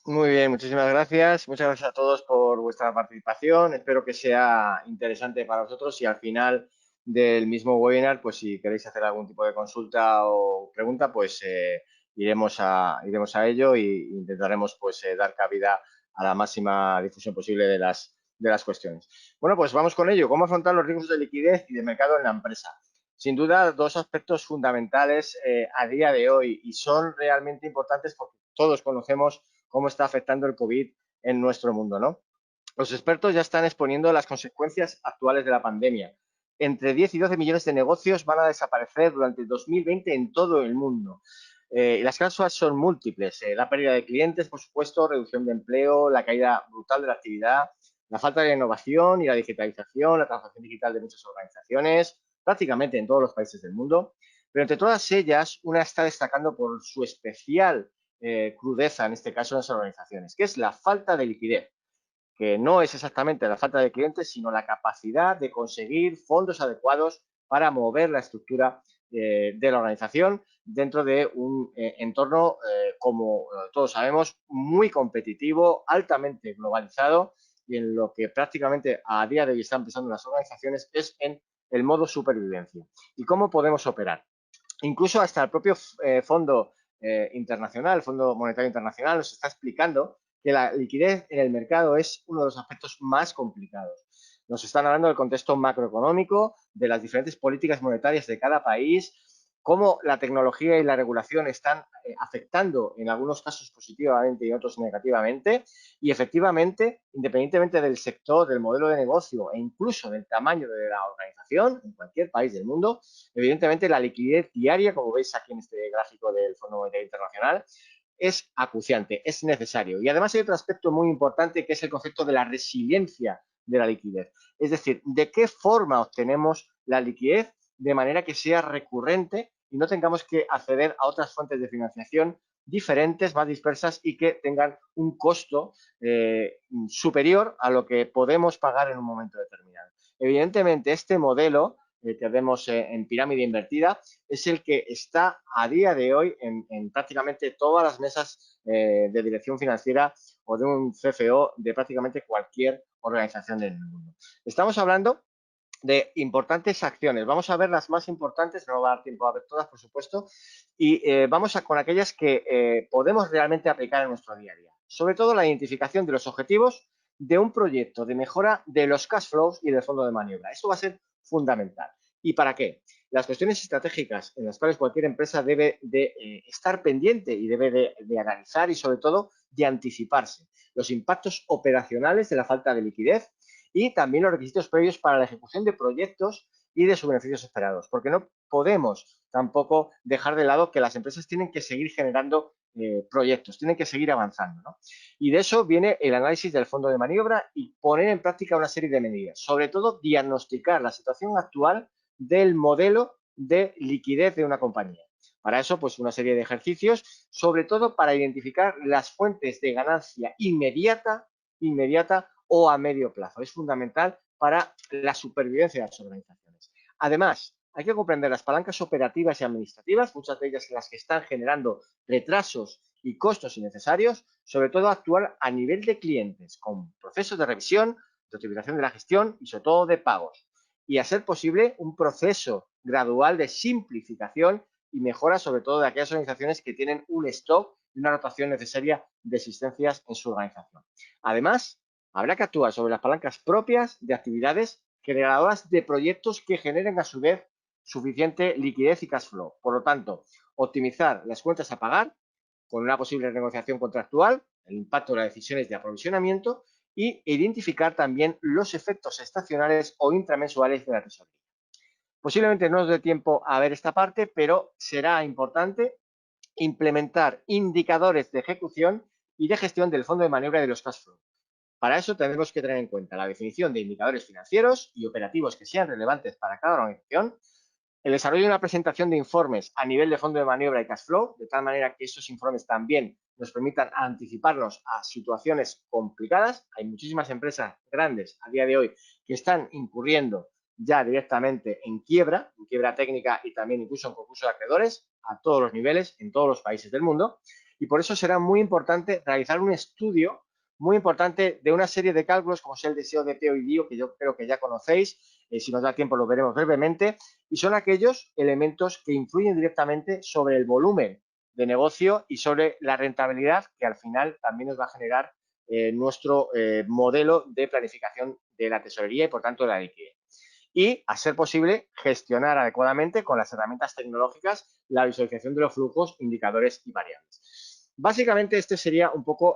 Muy bien, muchísimas gracias. Muchas gracias a todos por vuestra participación. Espero que sea interesante para vosotros y al final del mismo webinar, pues si queréis hacer algún tipo de consulta o pregunta, pues iremos a ello y intentaremos pues dar cabida a la máxima difusión posible de las cuestiones. Bueno, pues vamos con ello. ¿Cómo afrontar los riesgos de liquidez y de mercado en la empresa? Sin duda, dos aspectos fundamentales a día de hoy y son realmente importantes porque todos conocemos cómo está afectando el COVID en nuestro mundo, ¿no? Los expertos ya están exponiendo las consecuencias actuales de la pandemia. Entre 10 y 12 millones de negocios van a desaparecer durante 2020 en todo el mundo. Y las causas son múltiples. La pérdida de clientes, por supuesto, reducción de empleo, la caída brutal de la actividad, la falta de innovación y la digitalización, la transformación digital de muchas organizaciones, prácticamente en todos los países del mundo. Pero entre todas ellas, una está destacando por su especial crudeza, en este caso, en las organizaciones, que es la falta de liquidez, que no es exactamente la falta de clientes, sino la capacidad de conseguir fondos adecuados para mover la estructura de la organización dentro de un entorno, como todos sabemos, muy competitivo, altamente globalizado y en lo que prácticamente a día de hoy están pensando las organizaciones es en el modo supervivencia. ¿Y cómo podemos operar? Incluso hasta el propio Fondo Internacional, el Fondo Monetario Internacional, nos está explicando que la liquidez en el mercado es uno de los aspectos más complicados. Nos están hablando del contexto macroeconómico, de las diferentes políticas monetarias de cada país, cómo la tecnología y la regulación están afectando en algunos casos positivamente y en otros negativamente. Y efectivamente, independientemente del sector, del modelo de negocio e incluso del tamaño de la organización, en cualquier país del mundo, evidentemente la liquidez diaria, como veis aquí en este gráfico del Fondo Monetario Internacional, es acuciante, es necesario. Y además hay otro aspecto muy importante que es el concepto de la resiliencia de la liquidez. Es decir, de qué forma obtenemos la liquidez de manera que sea recurrente y no tengamos que acceder a otras fuentes de financiación diferentes, más dispersas y que tengan un costo superior a lo que podemos pagar en un momento determinado. Evidentemente, este modelo que vemos en pirámide invertida, es el que está a día de hoy en prácticamente todas las mesas de dirección financiera o de un CFO de prácticamente cualquier organización del mundo. Estamos hablando de importantes acciones. Vamos a ver las más importantes, no va a dar tiempo a ver todas, por supuesto, y vamos con aquellas que podemos realmente aplicar en nuestro día a día. Sobre todo la identificación de los objetivos de un proyecto de mejora de los cash flows y del fondo de maniobra. Eso va a ser fundamental. ¿Y para qué? Las cuestiones estratégicas en las cuales cualquier empresa debe de estar pendiente y debe de analizar y sobre todo de anticiparse. Los impactos operacionales de la falta de liquidez y también los requisitos previos para la ejecución de proyectos y de sus beneficios esperados, porque no podemos tampoco dejar de lado que las empresas tienen que seguir generando proyectos, tienen que seguir avanzando, ¿no? Y de eso viene el análisis del fondo de maniobra y poner en práctica una serie de medidas, sobre todo diagnosticar la situación actual del modelo de liquidez de una compañía. Para eso, pues una serie de ejercicios, sobre todo para identificar las fuentes de ganancia inmediata o a medio plazo. Es fundamental para la supervivencia de las organizaciones. Además, hay que comprender las palancas operativas y administrativas, muchas de ellas las que están generando retrasos y costos innecesarios, sobre todo actuar a nivel de clientes, con procesos de revisión, de optimización de la gestión y sobre todo de pagos. Y a ser posible un proceso gradual de simplificación y mejora sobre todo de aquellas organizaciones que tienen un stock y una rotación necesaria de existencias en su organización. Además, habrá que actuar sobre las palancas propias de actividades generadoras de proyectos que generen a su vez suficiente liquidez y cash flow. Por lo tanto, optimizar las cuentas a pagar con una posible renegociación contractual, el impacto de las decisiones de aprovisionamiento y identificar también los efectos estacionales o intramensuales de la tesorería. Posiblemente no nos dé tiempo a ver esta parte, pero será importante implementar indicadores de ejecución y de gestión del fondo de maniobra de los cash flow. Para eso tendremos que tener en cuenta la definición de indicadores financieros y operativos que sean relevantes para cada organización, el desarrollo de una presentación de informes a nivel de fondo de maniobra y cash flow, de tal manera que esos informes también nos permitan anticiparnos a situaciones complicadas. Hay muchísimas empresas grandes a día de hoy que están incurriendo ya directamente en quiebra técnica y también incluso en concurso de acreedores a todos los niveles, en todos los países del mundo. y por eso será muy importante realizar un estudio muy importante de una serie de cálculos como es el deseo de Peo y Dio, que yo creo que ya conocéis, si nos da tiempo lo veremos brevemente, y son aquellos elementos que influyen directamente sobre el volumen de negocio y sobre la rentabilidad que al final también nos va a generar nuestro modelo de planificación de la tesorería y por tanto de la liquidez. Y, a ser posible, gestionar adecuadamente con las herramientas tecnológicas la visualización de los flujos, indicadores y variables. Básicamente, este sería un poco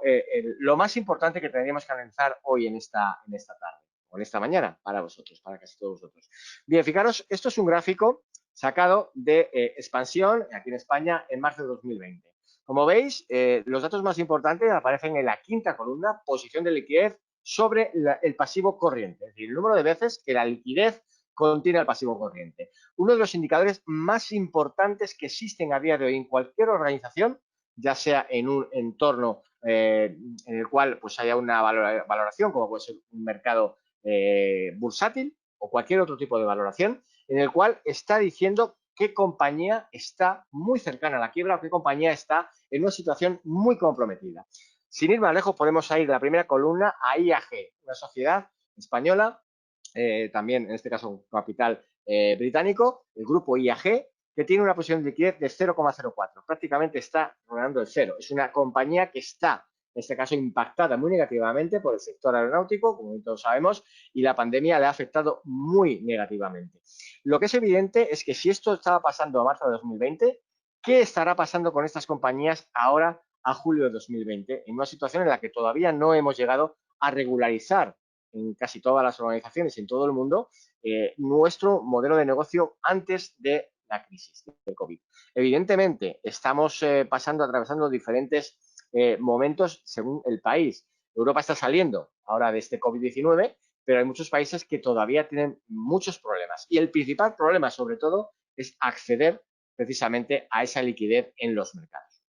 lo más importante que tendríamos que analizar hoy en esta tarde o en esta mañana para vosotros, para casi todos vosotros. Bien, fijaros, esto es un gráfico sacado de expansión aquí en España en marzo de 2020. Como veis, los datos más importantes aparecen en la quinta columna, posición de liquidez sobre el pasivo corriente, es decir, el número de veces que la liquidez contiene el pasivo corriente. Uno de los indicadores más importantes que existen a día de hoy en cualquier organización, ya sea en un entorno en el cual pues, haya una valoración, como puede ser un mercado bursátil o cualquier otro tipo de valoración, en el cual está diciendo qué compañía está muy cercana a la quiebra o qué compañía está en una situación muy comprometida. Sin ir más lejos, podemos ir de la primera columna a IAG, una sociedad española, también en este caso un capital británico, el grupo IAG, que tiene una posición de liquidez de 0,04. Prácticamente está rondando el cero. Es una compañía que está, en este caso, impactada muy negativamente por el sector aeronáutico, como todos sabemos, y la pandemia le ha afectado muy negativamente. Lo que es evidente es que si esto estaba pasando a marzo de 2020, ¿qué estará pasando con estas compañías ahora a julio de 2020, en una situación en la que todavía no hemos llegado a regularizar en casi todas las organizaciones y en todo el mundo nuestro modelo de negocio antes de la crisis del COVID? Evidentemente, estamos atravesando diferentes momentos según el país. Europa está saliendo ahora de este COVID-19, pero hay muchos países que todavía tienen muchos problemas. Y el principal problema, sobre todo, es acceder precisamente a esa liquidez en los mercados.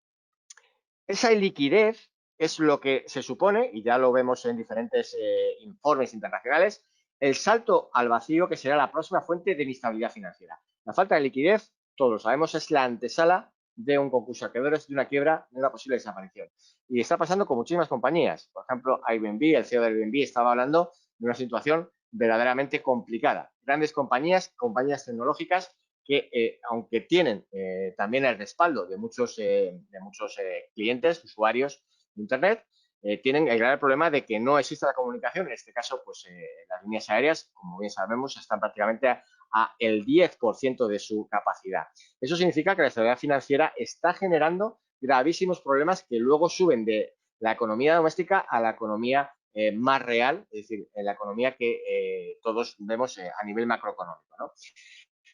Esa liquidez es lo que se supone, y ya lo vemos en diferentes informes internacionales, el salto al vacío que será la próxima fuente de inestabilidad financiera. La falta de liquidez, todos lo sabemos, es la antesala de un concurso de acreedores, de una quiebra, de una posible desaparición. Y está pasando con muchísimas compañías. Por ejemplo, Airbnb, el CEO de Airbnb, estaba hablando de una situación verdaderamente complicada. Grandes compañías, compañías tecnológicas, que aunque tienen también el respaldo de muchos clientes, usuarios de Internet, tienen el grave problema de que no existe la comunicación. En este caso, pues las líneas aéreas, como bien sabemos, están prácticamente a el 10% de su capacidad. Eso significa que la estabilidad financiera está generando gravísimos problemas que luego suben de la economía doméstica a la economía más real, es decir, en la economía que todos vemos a nivel macroeconómico, ¿no?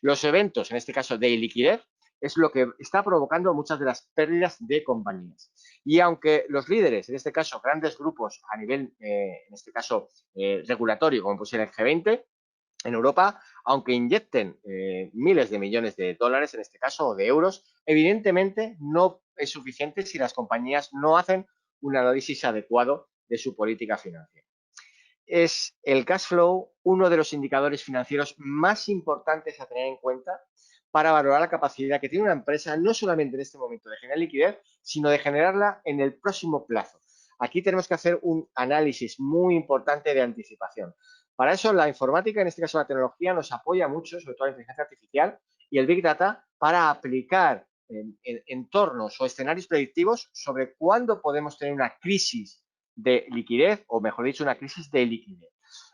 Los eventos, en este caso de liquidez, es lo que está provocando muchas de las pérdidas de compañías. Y aunque los líderes, en este caso grandes grupos a nivel, en este caso, regulatorio, como puede ser el G20, en Europa, aunque inyecten miles de millones de dólares, en este caso, o de euros, evidentemente no es suficiente si las compañías no hacen un análisis adecuado de su política financiera. Es el cash flow uno de los indicadores financieros más importantes a tener en cuenta para valorar la capacidad que tiene una empresa, no solamente en este momento de generar liquidez, sino de generarla en el próximo plazo. Aquí tenemos que hacer un análisis muy importante de anticipación. Para eso la informática, en este caso la tecnología, nos apoya mucho, sobre todo la inteligencia artificial y el Big Data, para aplicar en entornos o escenarios predictivos sobre cuándo podemos tener una crisis de liquidez, o mejor dicho, una crisis de liquidez.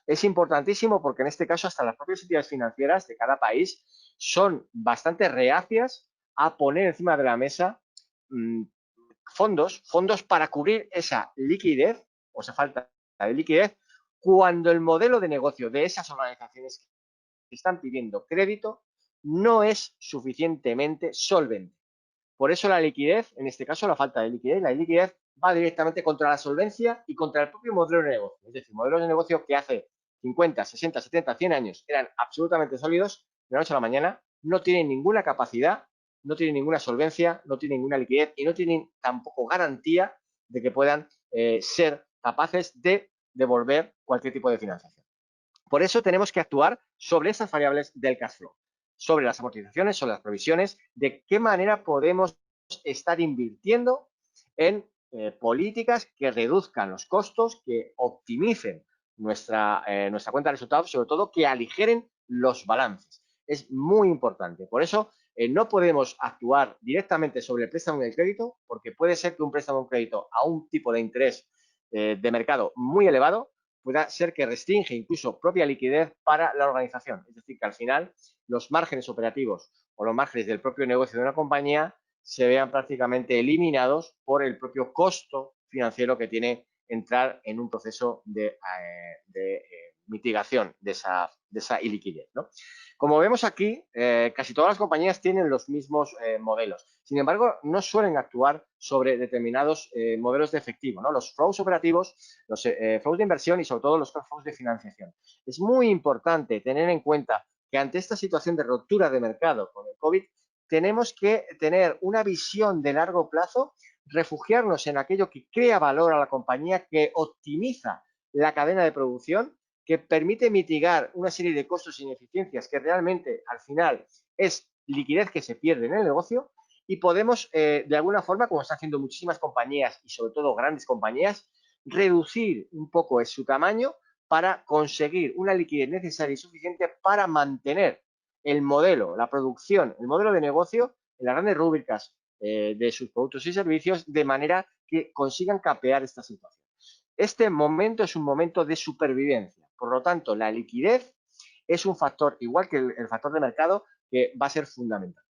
Es importantísimo porque en este caso hasta las propias entidades financieras de cada país son bastante reacias a poner encima de la mesa fondos para cubrir esa liquidez o esa falta de liquidez cuando el modelo de negocio de esas organizaciones que están pidiendo crédito no es suficientemente solvente. Por eso la liquidez, en este caso la falta de liquidez, la liquidez va directamente contra la solvencia y contra el propio modelo de negocio. Es decir, modelos de negocio que hace 50, 60, 70, 100 años eran absolutamente sólidos, de la noche a la mañana no tienen ninguna capacidad, no tienen ninguna solvencia, no tienen ninguna liquidez y no tienen tampoco garantía de que puedan ser capaces de devolver cualquier tipo de financiación. Por eso tenemos que actuar sobre esas variables del cash flow, sobre las amortizaciones, sobre las provisiones, de qué manera podemos estar invirtiendo en políticas que reduzcan los costos, que optimicen nuestra cuenta de resultados, sobre todo que aligeren los balances. Es muy importante. Por eso no podemos actuar directamente sobre el préstamo y el crédito, porque puede ser que un préstamo o un crédito a un tipo de interés de mercado muy elevado pueda ser que restringe incluso propia liquidez para la organización. Es decir, que al final los márgenes operativos o los márgenes del propio negocio de una compañía se vean prácticamente eliminados por el propio costo financiero que tiene entrar en un proceso de mitigación de esa iliquidez, ¿no? Como vemos aquí, casi todas las compañías tienen los mismos modelos. Sin embargo, no suelen actuar sobre determinados modelos de efectivo, ¿no? Los flows operativos, los flows de inversión y sobre todo los flows de financiación. Es muy importante tener en cuenta que ante esta situación de ruptura de mercado con el COVID, tenemos que tener una visión de largo plazo, refugiarnos en aquello que crea valor a la compañía, que optimiza la cadena de producción, que permite mitigar una serie de costos e ineficiencias que realmente al final es liquidez que se pierde en el negocio y podemos de alguna forma, como están haciendo muchísimas compañías y sobre todo grandes compañías, reducir un poco su tamaño para conseguir una liquidez necesaria y suficiente para mantener el modelo, la producción, el modelo de negocio en las grandes rúbricas de sus productos y servicios de manera que consigan capear esta situación. Este momento es un momento de supervivencia. Por lo tanto, la liquidez es un factor, igual que el factor de mercado, que va a ser fundamental.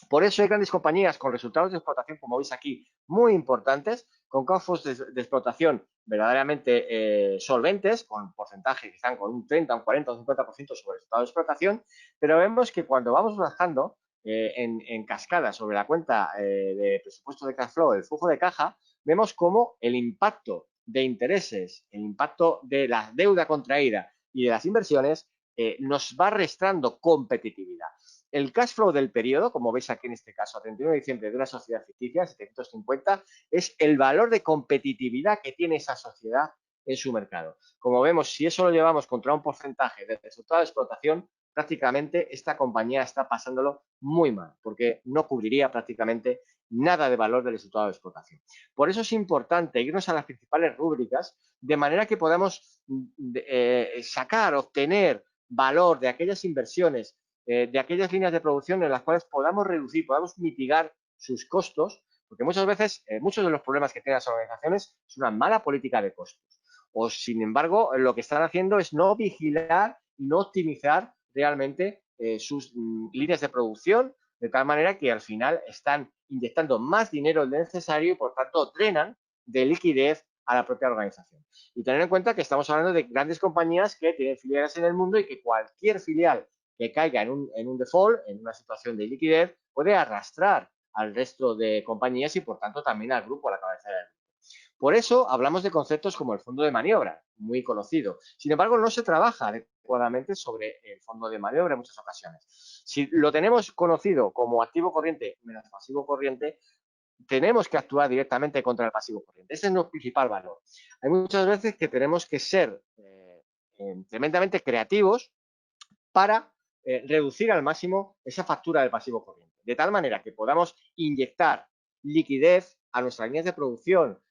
Por eso hay grandes compañías con resultados de explotación, como veis aquí, muy importantes, con costos de explotación verdaderamente solventes, con porcentajes que están con un 30, un 40, un 50% sobre el resultado de explotación, pero vemos que cuando vamos bajando en cascada sobre la cuenta de presupuesto de cash flow, el flujo de caja, vemos cómo el impacto de intereses, el impacto de la deuda contraída y de las inversiones nos va restando competitividad. El cash flow del periodo, como veis aquí en este caso, a 31 de diciembre de una sociedad ficticia, 750, es el valor de competitividad que tiene esa sociedad en su mercado. Como vemos, si eso lo llevamos contra un porcentaje de resultado de explotación, prácticamente esta compañía está pasándolo muy mal, porque no cubriría prácticamente nada de valor del resultado de explotación. Por eso es importante irnos a las principales rúbricas, de manera que podamos sacar, obtener valor de aquellas inversiones, de aquellas líneas de producción en las cuales podamos reducir, podamos mitigar sus costos, porque muchas veces muchos de los problemas que tienen las organizaciones es una mala política de costos. O, sin embargo, lo que están haciendo es no vigilar y no optimizar realmente sus líneas de producción, de tal manera que al final están inyectando más dinero del necesario y, por tanto, drenan de liquidez a la propia organización. Y tener en cuenta que estamos hablando de grandes compañías que tienen filiales en el mundo y que cualquier filial que caiga en un default, en una situación de liquidez, puede arrastrar al resto de compañías y, por tanto, también al grupo, a la cabeza del grupo. Por eso hablamos de conceptos como el fondo de maniobra, muy conocido. Sin embargo, no se trabaja adecuadamente sobre el fondo de maniobra en muchas ocasiones. Si lo tenemos conocido como activo corriente menos pasivo corriente, tenemos que actuar directamente contra el pasivo corriente. Ese es nuestro principal valor. Hay muchas veces que tenemos que ser tremendamente creativos para reducir al máximo esa factura del pasivo corriente, de tal manera que podamos inyectar liquidez a nuestras líneas de producción,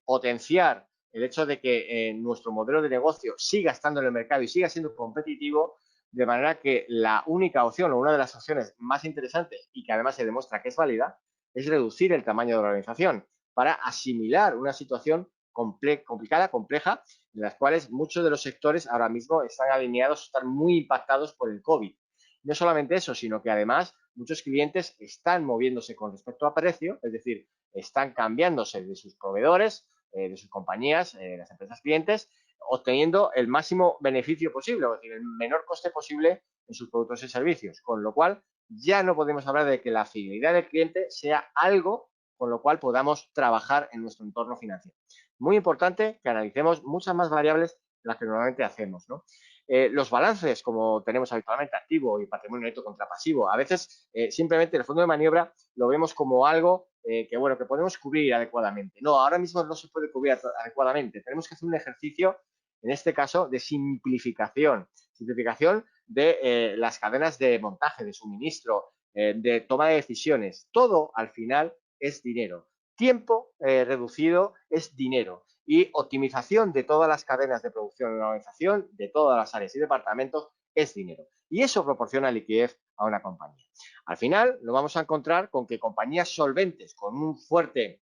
potenciar el hecho de que nuestro modelo de negocio siga estando en el mercado y siga siendo competitivo, de manera que la única opción o una de las opciones más interesantes y que además se demuestra que es válida es reducir el tamaño de la organización para asimilar una situación complicada, compleja, en las cuales muchos de los sectores ahora mismo están alineados, están muy impactados por el COVID. No solamente eso, sino que además muchos clientes están moviéndose con respecto a precio, es decir, están cambiándose de sus proveedores, de sus compañías, las empresas clientes, obteniendo el máximo beneficio posible, es decir, el menor coste posible en sus productos y servicios, con lo cual ya no podemos hablar de que la fidelidad del cliente sea algo con lo cual podamos trabajar en nuestro entorno financiero. Muy importante que analicemos muchas más variables de las que normalmente hacemos, ¿no? Los balances, como tenemos habitualmente, activo y patrimonio neto contra pasivo, a veces simplemente el fondo de maniobra lo vemos como algo que, bueno, que podemos cubrir adecuadamente. No, ahora mismo no se puede cubrir adecuadamente. Tenemos que hacer un ejercicio, en este caso, de simplificación. Simplificación de las cadenas de montaje, de suministro, de toma de decisiones. Todo, al final, es dinero. tiempo reducido es dinero y optimización de todas las cadenas de producción en una organización, de todas las áreas y departamentos, es dinero. Y eso proporciona liquidez a una compañía. Al final, nos vamos a encontrar con que compañías solventes con un fuerte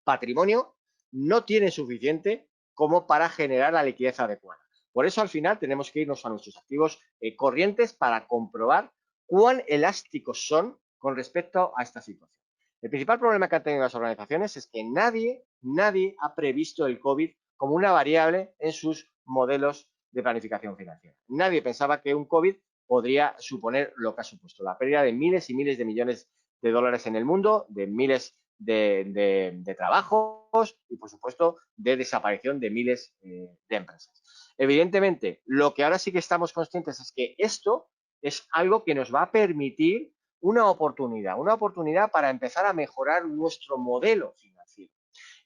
patrimonio no tienen suficiente como para generar la liquidez adecuada. Por eso, al final, tenemos que irnos a nuestros activos corrientes para comprobar cuán elásticos son con respecto a esta situación. El principal problema que han tenido las organizaciones es que nadie ha previsto el COVID como una variable en sus modelos de planificación financiera. Nadie pensaba que un COVID podría suponer lo que ha supuesto, la pérdida de miles y miles de millones de dólares en el mundo, de miles de trabajos y, por supuesto, de desaparición de miles de empresas. Evidentemente, lo que ahora sí que estamos conscientes es que esto es algo que nos va a permitir una oportunidad para empezar a mejorar nuestro modelo financiero.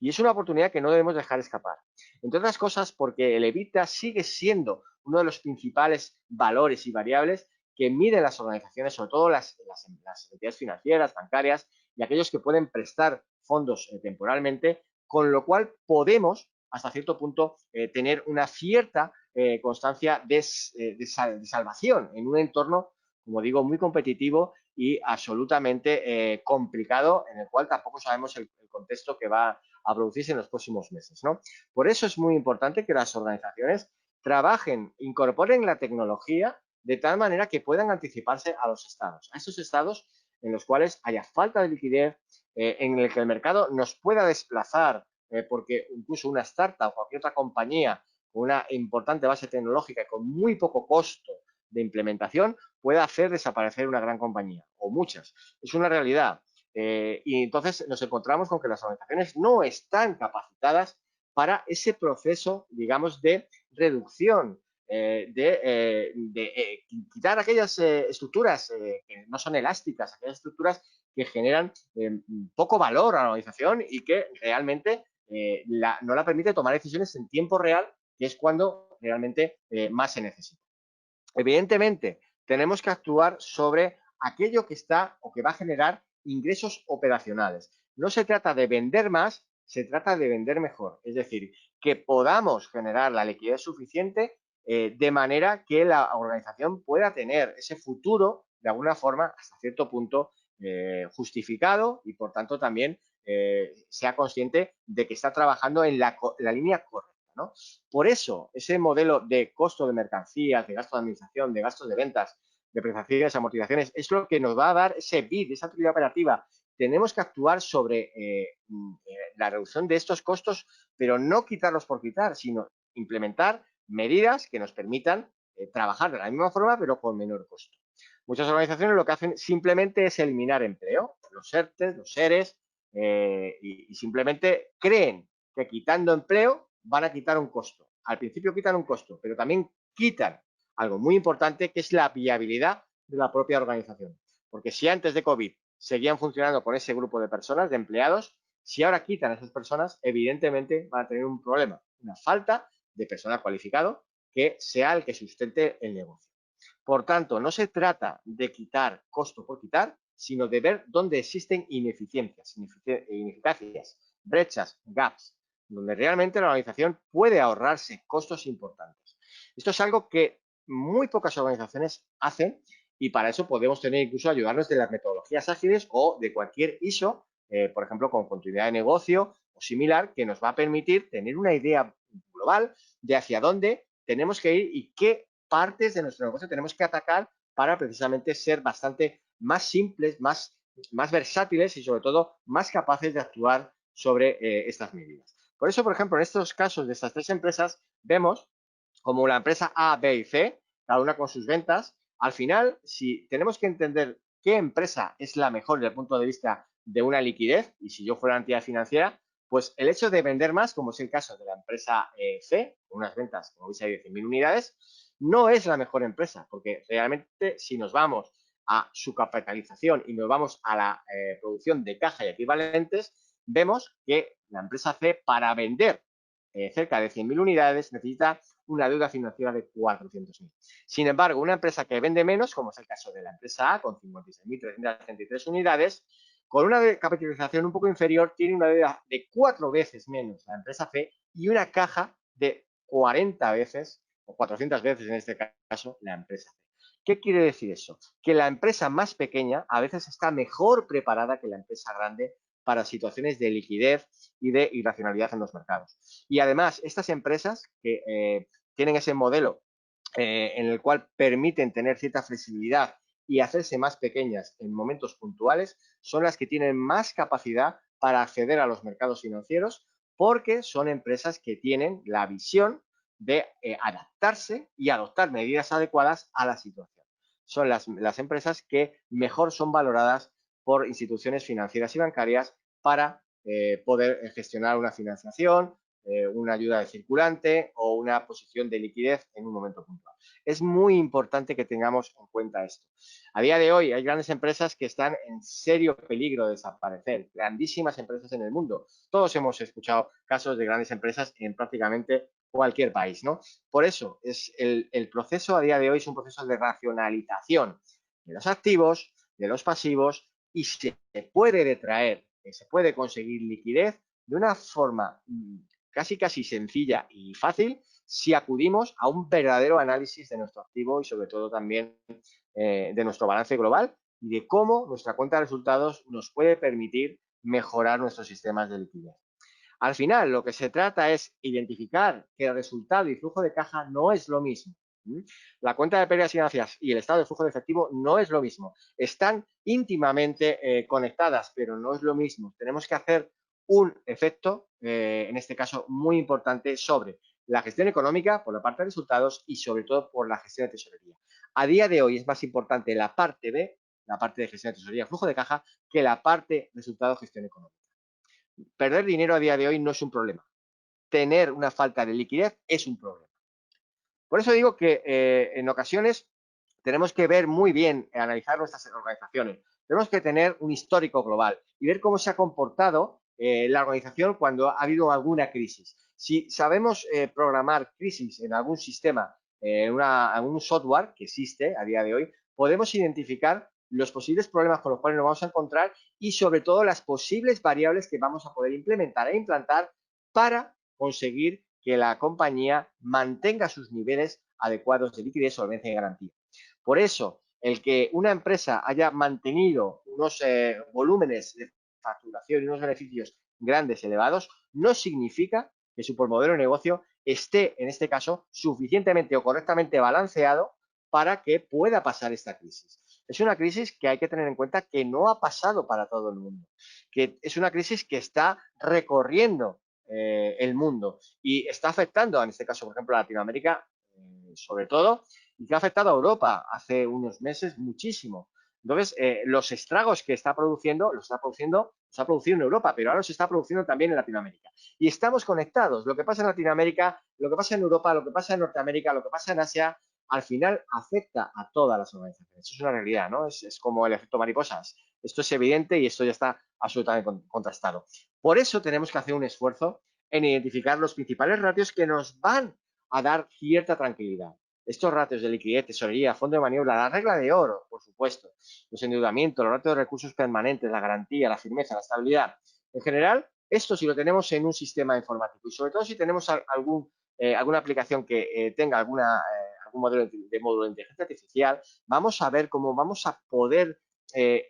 Y es una oportunidad que no debemos dejar escapar. Entre otras cosas, porque el EBITDA sigue siendo uno de los principales valores y variables que miden las organizaciones, sobre todo las entidades financieras, bancarias y aquellos que pueden prestar fondos temporalmente, con lo cual podemos, hasta cierto punto, tener una cierta constancia de salvación en un entorno, como digo, muy competitivo y absolutamente complicado, en el cual tampoco sabemos el contexto que va a producirse en los próximos meses, ¿no? Por eso es muy importante que las organizaciones trabajen, incorporen la tecnología de tal manera que puedan anticiparse a los estados, a esos estados en los cuales haya falta de liquidez, en el que el mercado nos pueda desplazar, porque incluso una startup o cualquier otra compañía con una importante base tecnológica y con muy poco costo de implementación pueda hacer desaparecer una gran compañía o muchas. Es una realidad. Y entonces nos encontramos con que las organizaciones no están capacitadas para ese proceso, digamos, de reducción, de quitar aquellas estructuras que no son elásticas, aquellas estructuras que generan poco valor a la organización y que realmente no la permite tomar decisiones en tiempo real, que es cuando realmente más se necesita. Evidentemente, tenemos que actuar sobre aquello que está o que va a generar ingresos operacionales. No se trata de vender más, se trata de vender mejor. Es decir, que podamos generar la liquidez suficiente de manera que la organización pueda tener ese futuro, de alguna forma, hasta cierto punto, justificado y, por tanto, también sea consciente de que está trabajando en la línea correcta, ¿no? Por eso, ese modelo de costo de mercancías, de gasto de administración, de gastos de ventas, de prestaciones, amortizaciones, es lo que nos va a dar ese BID, esa actividad operativa. Tenemos que actuar sobre la reducción de estos costos, pero no quitarlos por quitar, sino implementar medidas que nos permitan trabajar de la misma forma, pero con menor costo. Muchas organizaciones lo que hacen simplemente es eliminar empleo, los ERTE, los ERES, y simplemente creen que quitando empleo van a quitar un costo. Al principio quitan un costo, pero también quitan algo muy importante, que es la viabilidad de la propia organización. Porque si antes de COVID seguían funcionando con ese grupo de personas, de empleados, si ahora quitan a esas personas, evidentemente van a tener un problema, una falta de personal cualificado que sea el que sustente el negocio. Por tanto, no se trata de quitar costo por quitar, sino de ver dónde existen ineficiencias, ineficacias, brechas, gaps, donde realmente la organización puede ahorrarse costos importantes. Esto es algo que muy pocas organizaciones hacen y para eso podemos tener incluso ayudarnos de las metodologías ágiles o de cualquier ISO, por ejemplo, con continuidad de negocio o similar, que nos va a permitir tener una idea global de hacia dónde tenemos que ir y qué partes de nuestro negocio tenemos que atacar para precisamente ser bastante más simples, más versátiles y sobre todo más capaces de actuar sobre estas medidas. Por eso, por ejemplo, en estos casos de estas tres empresas, vemos como la empresa A, B y C, cada una con sus ventas. Al final, si tenemos que entender qué empresa es la mejor desde el punto de vista de una liquidez, y si yo fuera una entidad financiera, pues el hecho de vender más, como es el caso de la empresa C, con unas ventas, como veis ahí, de 100.000 unidades, no es la mejor empresa, porque realmente si nos vamos a su capitalización y nos vamos a la producción de caja y equivalentes, vemos que la empresa C, para vender cerca de 100.000 unidades, necesita una deuda financiera de 400.000. Sin embargo, una empresa que vende menos, como es el caso de la empresa A, con 56.333 unidades, Con una capitalización un poco inferior, tiene una deuda de 4 veces menos la empresa C y una caja de 40 veces o 400 veces en este caso la empresa C. ¿Qué quiere decir eso? Que la empresa más pequeña a veces está mejor preparada que la empresa grande para situaciones de liquidez y de irracionalidad en los mercados. Y además, estas empresas que tienen ese modelo en el cual permiten tener cierta flexibilidad y hacerse más pequeñas en momentos puntuales, son las que tienen más capacidad para acceder a los mercados financieros porque son empresas que tienen la visión de adaptarse y adoptar medidas adecuadas a la situación. Son las empresas que mejor son valoradas por instituciones financieras y bancarias para poder gestionar una financiación, una ayuda de circulante o una posición de liquidez en un momento puntual. Es muy importante que tengamos en cuenta esto. A día de hoy hay grandes empresas que están en serio peligro de desaparecer, grandísimas empresas en el mundo. Todos hemos escuchado casos de grandes empresas en prácticamente cualquier país, ¿no? Por eso es el proceso a día de hoy es un proceso de racionalización de los activos, de los pasivos y se puede detraer, se puede conseguir liquidez de una forma casi sencilla y fácil si acudimos a un verdadero análisis de nuestro activo y sobre todo también de nuestro balance global y de cómo nuestra cuenta de resultados nos puede permitir mejorar nuestros sistemas de liquidez. Al final, lo que se trata es identificar que el resultado y flujo de caja no es lo mismo. La cuenta de pérdidas y ganancias y el estado de flujo de efectivo no es lo mismo. Están íntimamente conectadas, pero no es lo mismo. Tenemos que hacer un efecto, en este caso muy importante, sobre la gestión económica por la parte de resultados y sobre todo por la gestión de tesorería. A día de hoy es más importante la parte B, la parte de gestión de tesorería, flujo de caja, que la parte resultado gestión económica. Perder dinero a día de hoy no es un problema. Tener una falta de liquidez es un problema. Por eso digo que en ocasiones tenemos que ver muy bien, analizar nuestras organizaciones. Tenemos que tener un histórico global y ver cómo se ha comportado la organización cuando ha habido alguna crisis. Si sabemos programar crisis en algún sistema, algún software que existe a día de hoy, podemos identificar los posibles problemas con los cuales nos vamos a encontrar y sobre todo las posibles variables que vamos a poder implementar e implantar para conseguir que la compañía mantenga sus niveles adecuados de liquidez, solvencia y garantía. Por eso, el que una empresa haya mantenido unos volúmenes de facturación y unos beneficios grandes, elevados, no significa que su modelo de negocio esté, en este caso, suficientemente o correctamente balanceado para que pueda pasar esta crisis. Es una crisis que hay que tener en cuenta que no ha pasado para todo el mundo, que es una crisis que está recorriendo el mundo y está afectando, en este caso, por ejemplo, a Latinoamérica, sobre todo, y que ha afectado a Europa hace unos meses muchísimo. Entonces, los estragos que está produciendo, se ha producido en Europa, pero ahora se está produciendo también en Latinoamérica. Y estamos conectados. Lo que pasa en Latinoamérica, lo que pasa en Europa, lo que pasa en Norteamérica, lo que pasa en Asia, al final afecta a todas las organizaciones. Eso es una realidad, ¿no? Es como el efecto mariposas. Esto es evidente y esto ya está absolutamente contrastado. Por eso tenemos que hacer un esfuerzo en identificar los principales ratios que nos van a dar cierta tranquilidad. Estos ratios de liquidez, tesorería, fondo de maniobra, la regla de oro, por supuesto, los endeudamientos, los ratios de recursos permanentes, la garantía, la firmeza, la estabilidad. En general, esto si lo tenemos en un sistema informático y sobre todo si tenemos alguna aplicación que tenga algún modelo de módulo de inteligencia artificial, vamos a ver cómo vamos a poder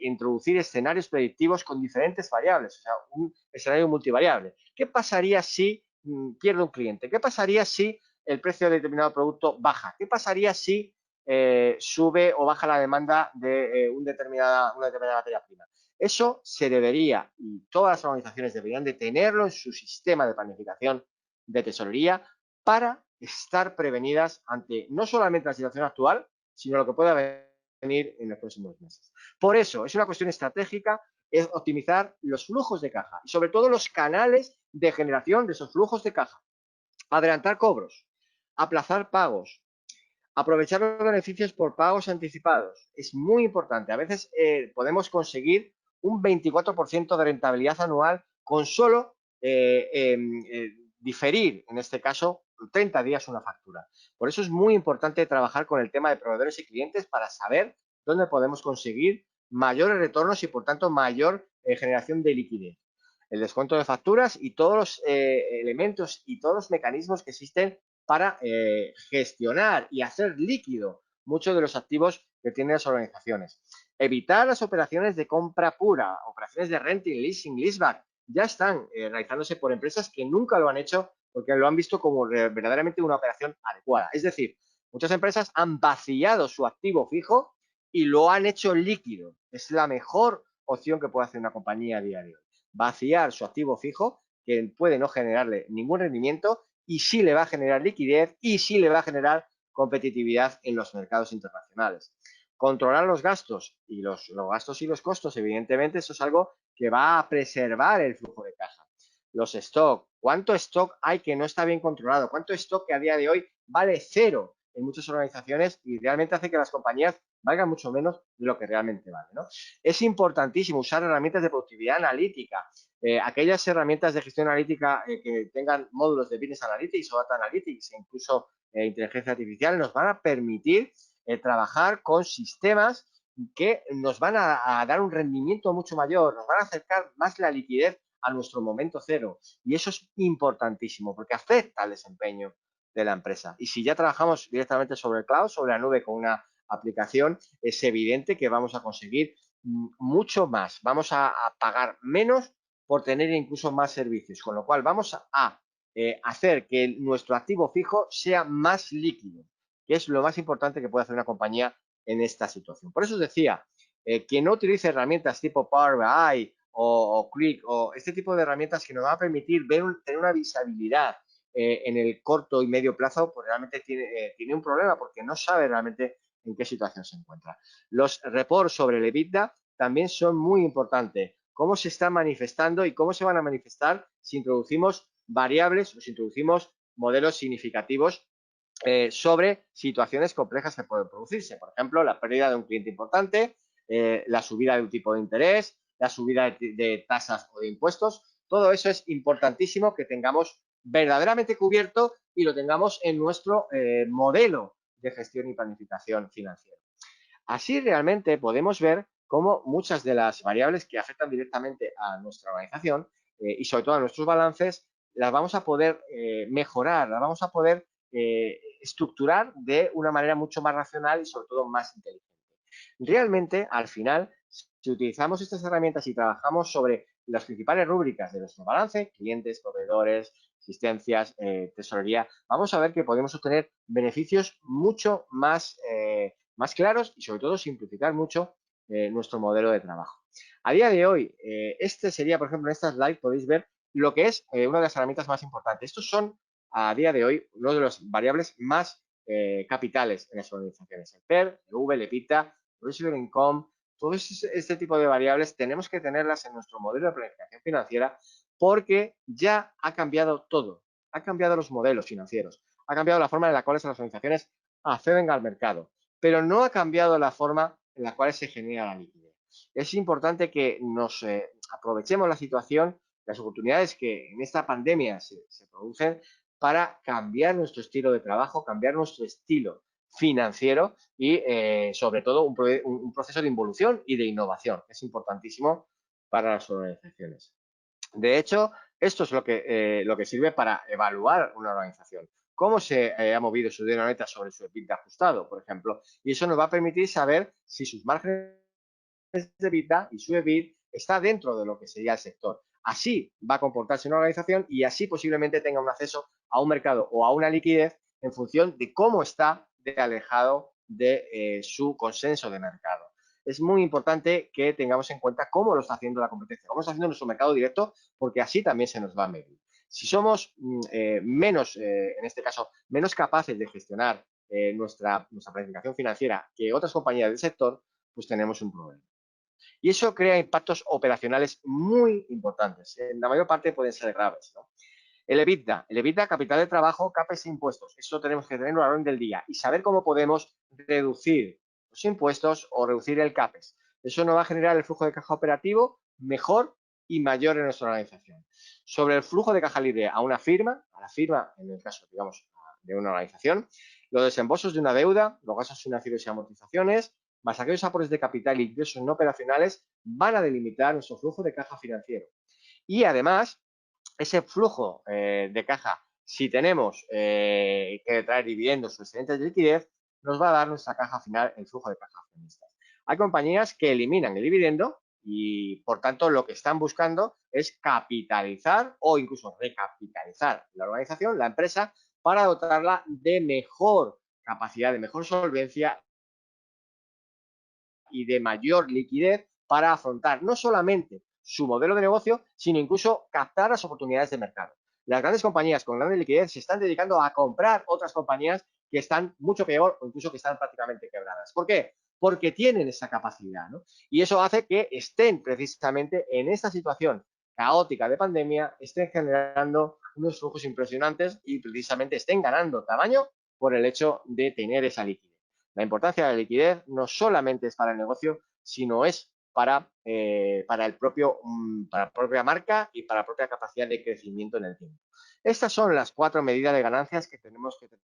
introducir escenarios predictivos con diferentes variables, o sea, un escenario multivariable. ¿Qué pasaría si pierde un cliente? ¿Qué pasaría si el precio de determinado producto baja? ¿Qué pasaría si sube o baja la demanda de una determinada materia prima? Eso se debería, y todas las organizaciones deberían de tenerlo en su sistema de planificación de tesorería para estar prevenidas ante no solamente la situación actual, sino lo que pueda venir en los próximos meses. Por eso, es una cuestión estratégica, es optimizar los flujos de caja y sobre todo los canales de generación de esos flujos de caja. Adelantar cobros, aplazar pagos, aprovechar los beneficios por pagos anticipados. Es muy importante. A veces podemos conseguir un 24% de rentabilidad anual con solo diferir, en este caso, 30 días una factura. Por eso es muy importante trabajar con el tema de proveedores y clientes para saber dónde podemos conseguir mayores retornos y, por tanto, mayor generación de liquidez. El descuento de facturas y todos los elementos y todos los mecanismos que existen para gestionar y hacer líquido muchos de los activos que tienen las organizaciones. Evitar las operaciones de compra pura, operaciones de renting, leasing, leaseback, ya están realizándose por empresas que nunca lo han hecho porque lo han visto como verdaderamente una operación adecuada. Es decir, muchas empresas han vaciado su activo fijo y lo han hecho líquido. Es la mejor opción que puede hacer una compañía a día de hoy. Vaciar su activo fijo, que puede no generarle ningún rendimiento y sí le va a generar liquidez y sí le va a generar competitividad en los mercados internacionales. Controlar los gastos y los gastos y los costos, evidentemente, eso es algo que va a preservar el flujo de caja. Los stock, ¿cuánto stock hay que no está bien controlado? ¿Cuánto stock que a día de hoy vale cero en muchas organizaciones y realmente hace que las compañías valgan mucho menos de lo que realmente vale, ¿no? Es importantísimo usar herramientas de productividad analítica, aquellas herramientas de gestión analítica que tengan módulos de Business Analytics o Data Analytics e incluso inteligencia artificial nos van a permitir trabajar con sistemas que nos van a dar un rendimiento mucho mayor, nos van a acercar más la liquidez a nuestro momento cero. Y eso es importantísimo porque afecta al desempeño de la empresa. Y si ya trabajamos directamente sobre el cloud, sobre la nube con una aplicación, es evidente que vamos a conseguir mucho más. Vamos a pagar menos por tener incluso más servicios, con lo cual vamos a hacer que nuestro activo fijo sea más líquido, que es lo más importante que puede hacer una compañía en esta situación. Por eso os decía, que no utilice herramientas tipo Power BI o Click o este tipo de herramientas que nos van a permitir tener una visibilidad en el corto y medio plazo, pues realmente tiene un problema porque no sabe realmente en qué situación se encuentra. Los reports sobre el EBITDA también son muy importantes. Cómo se están manifestando y cómo se van a manifestar si introducimos variables o si introducimos modelos significativos sobre situaciones complejas que pueden producirse. Por ejemplo, la pérdida de un cliente importante, la subida de un tipo de interés, la subida de tasas o de impuestos. Todo eso es importantísimo que tengamos verdaderamente cubierto y lo tengamos en nuestro modelo de gestión y planificación financiera. Así realmente podemos ver cómo muchas de las variables que afectan directamente a nuestra organización y sobre todo a nuestros balances, las vamos a poder mejorar, las vamos a poder estructurar de una manera mucho más racional y sobre todo más inteligente. Realmente, al final, si utilizamos estas herramientas y trabajamos sobre las principales rúbricas de nuestro balance, clientes, proveedores, asistencias, tesorería, vamos a ver que podemos obtener beneficios mucho más claros y sobre todo simplificar mucho nuestro modelo de trabajo. A día de hoy, este sería, por ejemplo, en esta slide podéis ver lo que es una de las herramientas más importantes. Estos son, a día de hoy, uno de los variables más capitales en las organizaciones. El PER, el V, el EPITA, Residual Income, todo este tipo de variables tenemos que tenerlas en nuestro modelo de planificación financiera porque ya ha cambiado todo. Ha cambiado los modelos financieros, ha cambiado la forma en la cual las organizaciones acceden al mercado, pero no ha cambiado la forma en la cual se genera la liquidez. Es importante que nos aprovechemos la situación, las oportunidades que en esta pandemia se producen para cambiar nuestro estilo de trabajo, cambiar nuestro estilo financiero y sobre todo un proceso de involución y de innovación, que es importantísimo para las organizaciones. De hecho, esto es lo que sirve para evaluar una organización. Cómo se ha movido su dinamita sobre su EBITDA ajustado, por ejemplo. Y eso nos va a permitir saber si sus márgenes de EBITDA y su EBIT está dentro de lo que sería el sector. Así va a comportarse una organización y así posiblemente tenga un acceso a un mercado o a una liquidez en función de cómo está de alejado de su consenso de mercado. Es muy importante que tengamos en cuenta cómo lo está haciendo la competencia, cómo está haciendo nuestro mercado directo, porque así también se nos va a medir. Si somos menos, en este caso, menos capaces de gestionar nuestra planificación financiera que otras compañías del sector, pues tenemos un problema. Y eso crea impactos operacionales muy importantes. En la mayor parte pueden ser graves, ¿no? El EBITDA, capital de trabajo, CAPEX e impuestos. Eso tenemos que tenerlo a la orden del día y saber cómo podemos reducir los impuestos o reducir el CAPEX. Eso nos va a generar el flujo de caja operativo mejor y mayor en nuestra organización. Sobre el flujo de caja libre a una firma, a la firma, en el caso, digamos, de una organización, los desembolsos de una deuda, los gastos financieros y amortizaciones, más aquellos aportes de capital y ingresos no operacionales, van a delimitar nuestro flujo de caja financiero. Y además, ese flujo de caja, si tenemos que traer dividendos o excedentes de liquidez, nos va a dar nuestra caja final, el flujo de caja accionistas. Hay compañías que eliminan el dividendo y, por tanto, lo que están buscando es capitalizar o incluso recapitalizar la organización, la empresa, para dotarla de mejor capacidad, de mejor solvencia y de mayor liquidez para afrontar no solamente su modelo de negocio, sino incluso captar las oportunidades de mercado. Las grandes compañías con grandes liquidez se están dedicando a comprar otras compañías que están mucho peor o incluso que están prácticamente quebradas. ¿Por qué? Porque tienen esa capacidad, ¿no? Y eso hace que estén precisamente en esta situación caótica de pandemia, estén generando unos flujos impresionantes y precisamente estén ganando tamaño por el hecho de tener esa liquidez. La importancia de la liquidez no solamente es para el negocio, sino es para la propia marca y para la propia capacidad de crecimiento en el tiempo. Estas son las 4 medidas de ganancias que tenemos que tener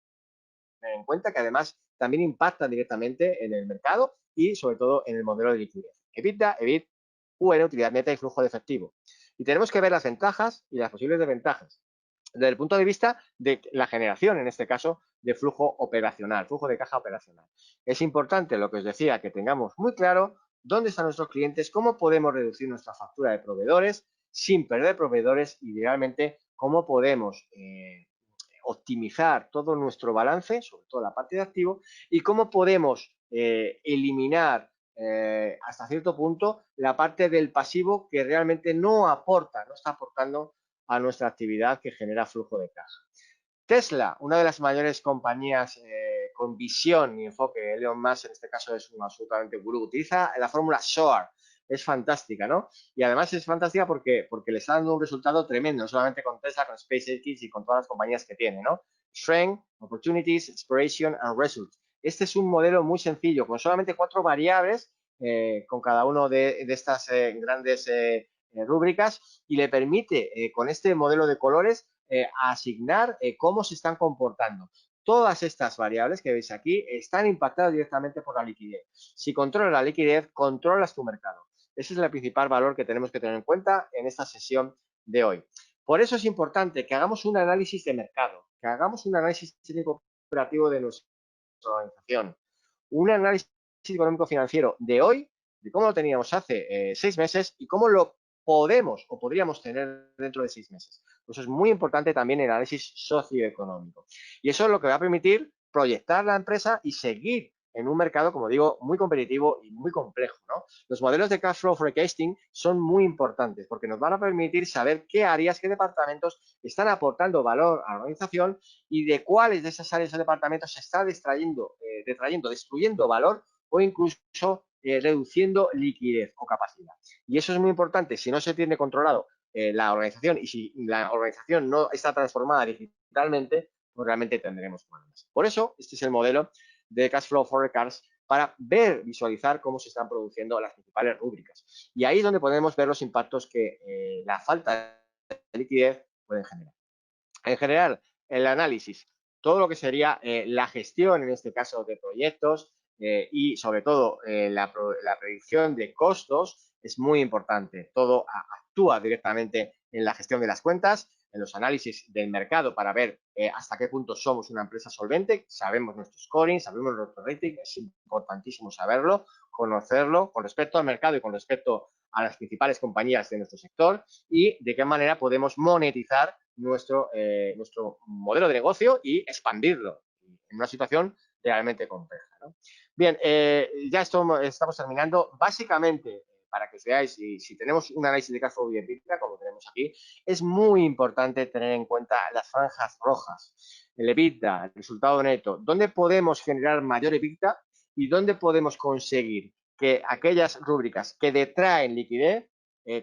en cuenta, que además también impactan directamente en el mercado y sobre todo en el modelo de liquidez. EBITDA, EBIT, UN, utilidad neta y flujo de efectivo. Y tenemos que ver las ventajas y las posibles desventajas desde el punto de vista de la generación, en este caso, de flujo operacional, flujo de caja operacional. Es importante, lo que os decía, que tengamos muy claro dónde están nuestros clientes, cómo podemos reducir nuestra factura de proveedores sin perder proveedores y, realmente, cómo podemos optimizar todo nuestro balance, sobre todo la parte de activo, y cómo podemos eliminar hasta cierto punto la parte del pasivo que realmente no aporta, no está aportando a nuestra actividad que genera flujo de caja. Tesla, una de las mayores compañías con visión y enfoque, Elon Musk en este caso es un absolutamente gurú, utiliza la fórmula SOAR, es fantástica, ¿no? Y además es fantástica porque le está dando un resultado tremendo, no solamente con Tesla, con SpaceX y con todas las compañías que tiene, ¿no? Strength, Opportunities, Inspiration and Results. Este es un modelo muy sencillo, con solamente 4 variables, con cada uno de estas grandes rúbricas, y le permite con este modelo de colores asignar cómo se están comportando. Todas estas variables que veis aquí están impactadas directamente por la liquidez. Si controlas la liquidez, controlas tu mercado. Ese es el principal valor que tenemos que tener en cuenta en esta sesión de hoy. Por eso es importante que hagamos un análisis de mercado, que hagamos un análisis técnico operativo de nuestra organización, un análisis económico financiero de hoy, de cómo lo teníamos hace 6 meses y cómo lo podemos o podríamos tener dentro de 6 meses. Eso es muy importante también el análisis socioeconómico. Y eso es lo que va a permitir proyectar la empresa y seguir en un mercado, como digo, muy competitivo y muy complejo, ¿no? Los modelos de cash flow forecasting son muy importantes porque nos van a permitir saber qué áreas, qué departamentos están aportando valor a la organización y de cuáles de esas áreas o departamentos se está destruyendo valor o incluso reduciendo liquidez o capacidad. Y eso es muy importante. Si no se tiene controlado la organización y si la organización no está transformada digitalmente, pues realmente tendremos problemas. Por eso, este es el modelo de Cash Flow Forecast para ver, visualizar cómo se están produciendo las principales rúbricas. Y ahí es donde podemos ver los impactos que la falta de liquidez pueden generar. En general, el análisis, todo lo que sería la gestión, en este caso, de proyectos y, sobre todo, la predicción de costos es muy importante. Todo actúa directamente en la gestión de las cuentas, en los análisis del mercado para ver hasta qué punto somos una empresa solvente, sabemos nuestro scoring, sabemos nuestro rating, es importantísimo saberlo, conocerlo con respecto al mercado y con respecto a las principales compañías de nuestro sector y de qué manera podemos monetizar nuestro modelo de negocio y expandirlo en una situación realmente compleja, ¿no? Bien, ya estamos terminando. Básicamente, para que os veáis, si tenemos un análisis de cash flow y EBITDA, como tenemos aquí, es muy importante tener en cuenta las franjas rojas, el EBITDA, el resultado neto, dónde podemos generar mayor EBITDA y dónde podemos conseguir que aquellas rúbricas que detraen liquidez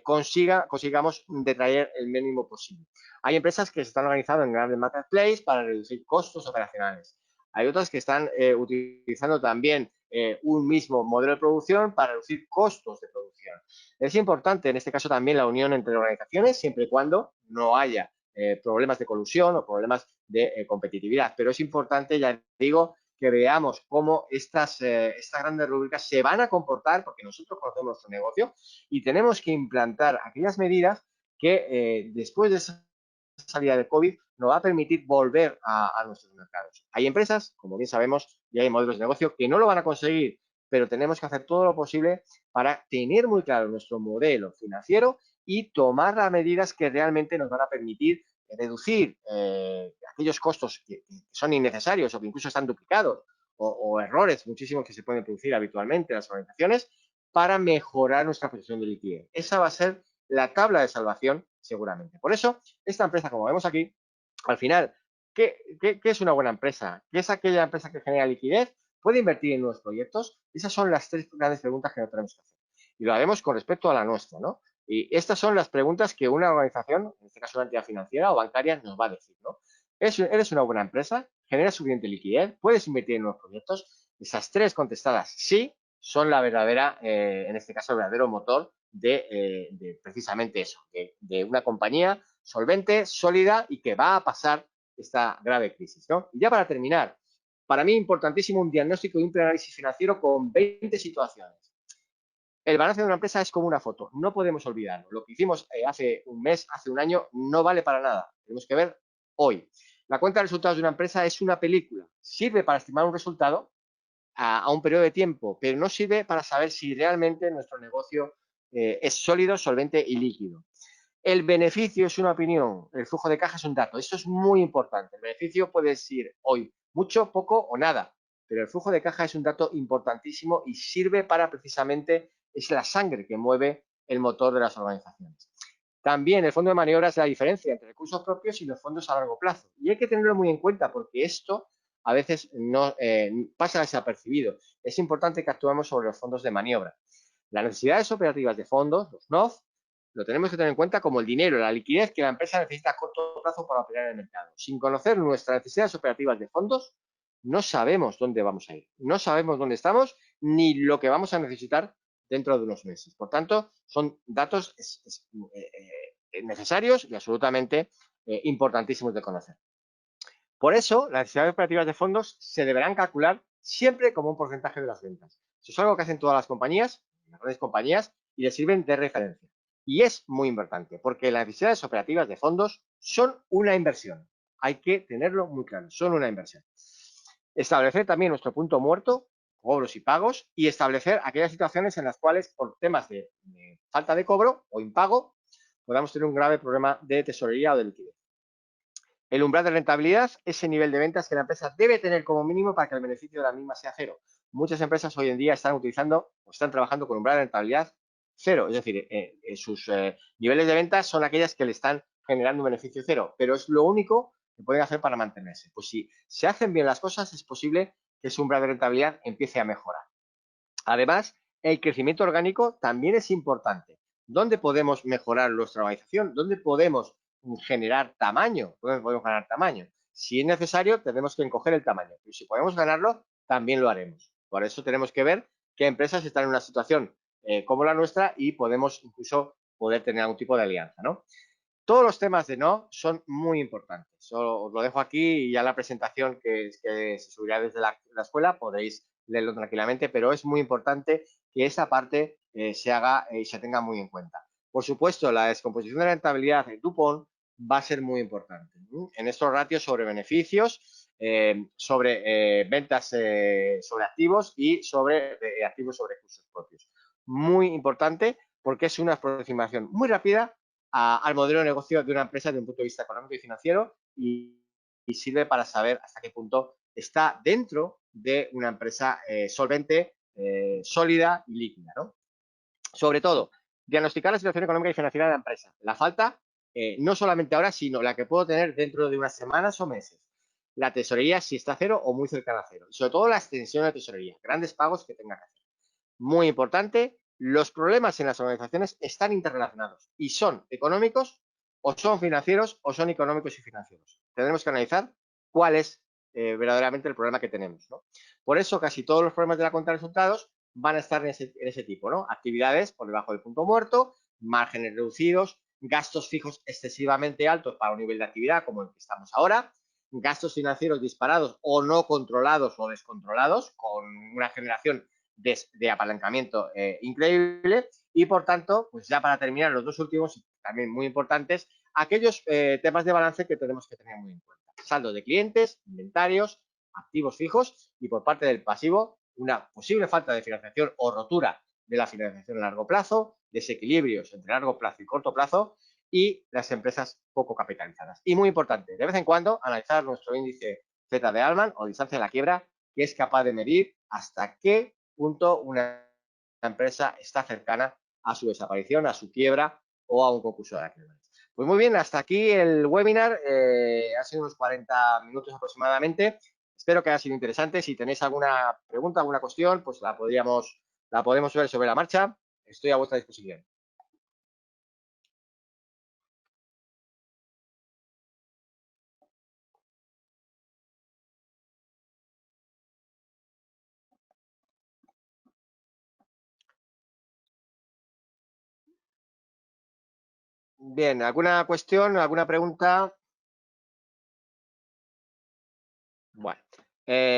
consigamos detraer el mínimo posible. Hay empresas que se están organizando en grandes marketplaces para reducir costos operacionales. Hay otras que están utilizando también un mismo modelo de producción para reducir costos de producción. Es importante en este caso también la unión entre organizaciones, siempre y cuando no haya problemas de colusión o problemas de competitividad. Pero es importante, ya digo, que veamos cómo estas grandes rúbricas se van a comportar, porque nosotros conocemos nuestro negocio y tenemos que implantar aquellas medidas que después de esa salida del COVID nos va a permitir volver a nuestros mercados. Hay empresas, como bien sabemos, y hay modelos de negocio que no lo van a conseguir, pero tenemos que hacer todo lo posible para tener muy claro nuestro modelo financiero y tomar las medidas que realmente nos van a permitir reducir aquellos costos que son innecesarios o que incluso están duplicados o errores muchísimos que se pueden producir habitualmente en las organizaciones para mejorar nuestra posición de liquidez. Esa va a ser la tabla de salvación seguramente. Por eso, esta empresa, como vemos aquí, al final, ¿qué es una buena empresa? ¿Qué es aquella empresa que genera liquidez? ¿Puede invertir en nuevos proyectos? Esas son las tres grandes preguntas que nos tenemos que hacer. Y lo haremos con respecto a la nuestra, ¿no? Y estas son las preguntas que una organización, en este caso una entidad financiera o bancaria, nos va a decir, ¿no? ¿Eres una buena empresa? ¿Generas suficiente liquidez? ¿Puedes invertir en nuevos proyectos? Esas tres contestadas sí son la verdadera, en este caso, el verdadero motor de precisamente eso, de una compañía solvente, sólida y que va a pasar esta grave crisis, ¿no? Y ya para terminar, para mí importantísimo un diagnóstico y un análisis financiero con 20 situaciones. El balance de una empresa es como una foto, no podemos olvidarlo. Lo que hicimos hace un mes, hace un año, no vale para nada. Tenemos que ver hoy. La cuenta de resultados de una empresa es una película. Sirve para estimar un resultado a un periodo de tiempo, pero no sirve para saber si realmente nuestro negocio es sólido, solvente y líquido. El beneficio es una opinión, el flujo de caja es un dato. Eso es muy importante. El beneficio puede ser hoy mucho, poco o nada, pero el flujo de caja es un dato importantísimo y sirve para precisamente, es la sangre que mueve el motor de las organizaciones. También el fondo de maniobra es la diferencia entre recursos propios y los fondos a largo plazo. Y hay que tenerlo muy en cuenta porque esto a veces no pasa desapercibido. Es importante que actuemos sobre los fondos de maniobra. Las necesidades operativas de fondos, los NOF, lo tenemos que tener en cuenta como el dinero, la liquidez que la empresa necesita a corto plazo para operar en el mercado. Sin conocer nuestras necesidades operativas de fondos, no sabemos dónde vamos a ir, no sabemos dónde estamos ni lo que vamos a necesitar dentro de unos meses. Por tanto, son datos necesarios y absolutamente importantísimos de conocer. Por eso, las necesidades operativas de fondos se deberán calcular siempre como un porcentaje de las ventas. Eso es algo que hacen todas las compañías, las grandes compañías, y les sirven de referencia. Y es muy importante, porque las necesidades operativas de fondos son una inversión. Hay que tenerlo muy claro, son una inversión. Establecer también nuestro punto muerto, cobros y pagos, y establecer aquellas situaciones en las cuales, por temas de falta de cobro o impago, podamos tener un grave problema de tesorería o de liquidez. El umbral de rentabilidad, ese nivel de ventas que la empresa debe tener como mínimo para que el beneficio de la misma sea cero. Muchas empresas hoy en día están utilizando o están trabajando con umbral de rentabilidad cero, es decir, sus niveles de ventas son aquellas que le están generando un beneficio cero, pero es lo único que pueden hacer para mantenerse. Pues si se hacen bien las cosas, es posible que ese umbral de rentabilidad empiece a mejorar. Además, el crecimiento orgánico también es importante. ¿Dónde podemos mejorar nuestra organización? ¿Dónde podemos generar tamaño? ¿Dónde podemos ganar tamaño? Si es necesario, tenemos que encoger el tamaño. Y si podemos ganarlo, también lo haremos. Por eso tenemos que ver qué empresas están en una situación como la nuestra y podemos incluso poder tener algún tipo de alianza, ¿no? Todos los temas de no son muy importantes. Solo os lo dejo aquí y ya la presentación que se subirá desde la escuela podréis leerlo tranquilamente, pero es muy importante que esa parte se haga y se tenga muy en cuenta. Por supuesto, la descomposición de la rentabilidad en Dupont va a ser muy importante. En estos ratios sobre beneficios, sobre ventas sobre activos y sobre activos sobre recursos propios. Muy importante porque es una aproximación muy rápida al modelo de negocio de una empresa desde un punto de vista económico y financiero y sirve para saber hasta qué punto está dentro de una empresa solvente, sólida y líquida, ¿no? Sobre todo, diagnosticar la situación económica y financiera de la empresa. La falta, no solamente ahora, sino la que puedo tener dentro de unas semanas o meses. La tesorería, si está a cero o muy cercana a cero. Y sobre todo la extensión de tesorería, grandes pagos que tenga que hacer. Muy importante, los problemas en las organizaciones están interrelacionados y son económicos o son financieros o son económicos y financieros. Tendremos que analizar cuál es verdaderamente el problema que tenemos, ¿no? Por eso casi todos los problemas de la cuenta de resultados van a estar en ese tipo, ¿no? Actividades por debajo del punto muerto, márgenes reducidos, gastos fijos excesivamente altos para un nivel de actividad como el que estamos ahora, gastos financieros disparados o no controlados o descontrolados, con una generación de apalancamiento increíble. Y por tanto, pues ya para terminar, los dos últimos, también muy importantes, aquellos temas de balance que tenemos que tener muy en cuenta. Saldo de clientes, inventarios, activos fijos y por parte del pasivo, una posible falta de financiación o rotura de la financiación a largo plazo, desequilibrios entre largo plazo y corto plazo y las empresas poco capitalizadas. Y muy importante, de vez en cuando analizar nuestro índice Z de Allman o distancia de la quiebra, que es capaz de medir hasta qué punto una empresa está cercana a su desaparición, a su quiebra o a un concurso de acreedores. Pues muy bien, hasta aquí el webinar. Ha sido unos 40 minutos aproximadamente. Espero que haya sido interesante. Si tenéis alguna pregunta, alguna cuestión, pues la podemos ver sobre la marcha. Estoy a vuestra disposición. Bien, ¿alguna cuestión, alguna pregunta? Bueno,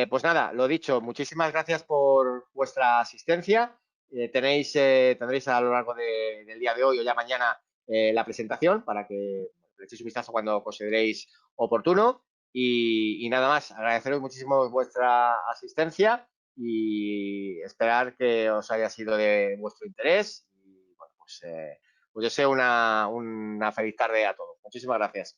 pues nada, lo dicho, muchísimas gracias por vuestra asistencia. Tendréis a lo largo del día de hoy o ya mañana la presentación para que le echéis un vistazo cuando consideréis oportuno. Y nada más, agradeceros muchísimo vuestra asistencia y esperar que os haya sido de vuestro interés. Y bueno, pues os deseo una feliz tarde a todos. Muchísimas gracias.